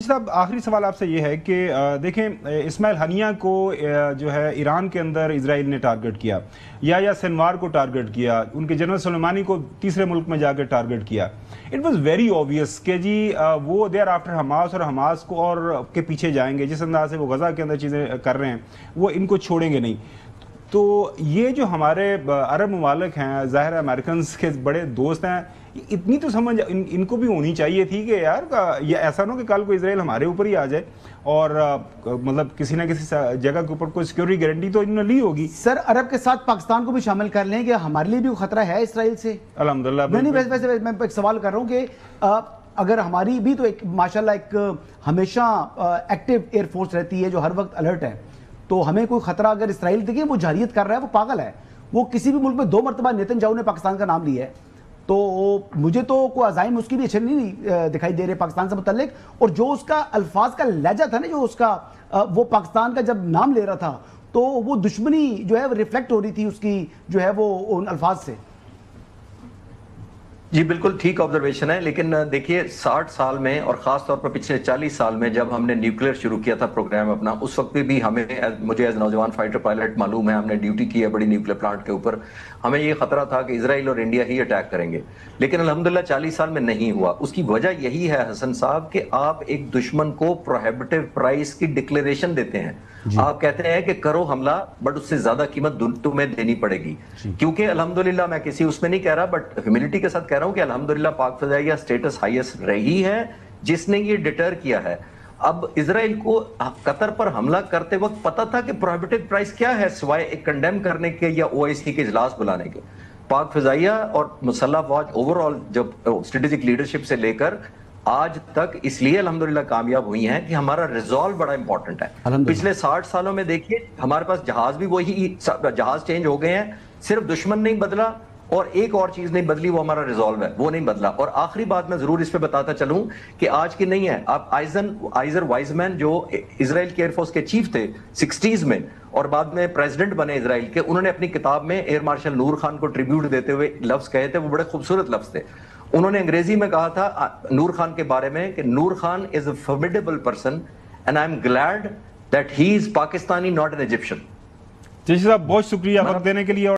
صاحب آخری سوال آپ سے یہ ہے کہ دیکھیں اسماعیل ہنیہ کو جو ہے ایران کے اندر اسرائیل نے ٹارگٹ کیا یا سنوار کو ٹارگٹ کیا، ان کے جنرل سلیمانی کو تیسرے ملک میں جا کے ٹارگٹ کیا۔ اٹ واز ویری اوبویس کہ جی وہ دے آر آفٹر حماس اور حماس کو اور کے پیچھے جائیں گے، جس انداز سے وہ غزہ کے اندر چیزیں کر رہے ہیں وہ ان کو چھوڑیں گے نہیں۔ تو یہ جو ہمارے عرب ممالک ہیں، ظاہر ہے امریکنز کے بڑے دوست ہیں، اتنی تو سمجھ ان کو بھی ہونی چاہیے تھی کہ یار یہ ایسا نہ ہو کہ کل کو اسرائیل ہمارے اوپر ہی آ جائے اور مطلب کسی نہ کسی جگہ کے اوپر کوئی سیکیورٹی گارنٹی تو انہوں نے لی ہوگی۔ سر عرب کے ساتھ پاکستان کو بھی شامل کر لیں کہ ہمارے لیے بھی خطرہ ہے اسرائیل سے؟ الحمدللہ نہیں، ویسے میں ایک سوال کر رہا ہوں کہ اگر ہماری بھی تو ایک ماشاءاللہ ایک ہمیشہ ایکٹیو ایئر فورس رہتی ہے جو ہر وقت الرٹ ہے، تو ہمیں کوئی خطرہ اگر اسرائیل دیکھیں وہ جارحیت کر رہا ہے، وہ پاگل ہے، وہ کسی بھی ملک میں 2 مرتبہ نیتن یاہو نے پاکستان کا نام لیا ہے، تو مجھے تو کوئی عزائم اس کی بھی اچھے نہیں دکھائی دے رہے پاکستان سے متعلق۔ اور جو اس کا الفاظ کا لہجہ تھا نا، جو اس کا وہ پاکستان کا جب نام لے رہا تھا تو وہ دشمنی جو ہے وہ ریفلیکٹ ہو رہی تھی اس کی جو ہے وہ ان الفاظ سے۔ جی بالکل ٹھیک آبزرویشن ہے، لیکن دیکھیے 60 سال میں اور خاص طور پر پچھلے 40 سال میں جب ہم نے نیوکلیئر شروع کیا تھا پروگرام اپنا، اس وقت بھی مجھے ایز نوجوان فائٹر پائلٹ معلوم ہے، ہم نے ڈیوٹی کی ہے بڑی نیوکلیئر پلانٹ کے اوپر، ہمیں یہ خطرہ تھا کہ اسرائیل اور انڈیا ہی اٹیک کریں گے، لیکن الحمدللہ 40 سال میں نہیں ہوا۔ اس کی وجہ یہی ہے حسن صاحب کہ آپ ایک دشمن کو پروہیبٹیو پرائس کی ڈکلیریشن دیتے ہیں، آپ کہتے ہیں کہ کرو حملہ بٹ اس سے زیادہ قیمت تمہیں دینی پڑے گی، کیونکہ الحمدللہ میں کسی اس میں نہیں کہہ رہا بٹ ہیوملٹی کے ساتھ کہہ رہا ہوں کہ الحمدللہ پاک فضائیہ سٹیٹس ہائیسٹ رہی ہے جس نے یہ ڈیٹر کیا ہے۔ اب اسرائیل کو قطر پر حملہ کرتے وقت پتا تھا کہ پروہیبٹیو پرائس کیا ہے سوائے ایک کنڈیم کرنے کے یا OIC کے اجلاس بلانے کے۔ پاک فضائیہ اور مسلح فوج اوورآل جب اسٹریٹجک لیڈرشپ سے لے کر آج تک اس لیے الحمدللہ کامیاب ہوئی ہیں کہ ہمارا ریزالو بڑا امپورٹنٹ ہے۔ پچھلے 60 سالوں میں دیکھیے ہمارے پاس جہاز بھی وہی جہاز چینج ہو گئے ہیں، صرف دشمن نہیں بدلا اور ایک اور چیز نہیں بدلی، وہ ہمارا ریزالو ہے، وہ نہیں بدلا۔ اور آخری بات میں ضرور اس پہ بتاتا چلوں کہ آج کی نہیں ہے، آپ آئزر وائزمین جو اسرائیل کی ایئر فورس کے چیف تھے 60s میں اور بعد میں پریزیڈنٹ بنے اسرائیل کے، انہوں نے اپنی کتاب میں ایئر مارشل نور خان کو ٹریبیوٹ دیتے ہوئے لفظ کہے تھے، وہ بڑے خوبصورت لفظ تھے۔ انہوں نے انگریزی میں کہا تھا نور خان کے بارے میں کہ نور Khan is a formidable person and I'm glad that he is Pakistani not an Egyptian۔ جیسے صاحب بہت شکریہ وقت دینے کے لیے۔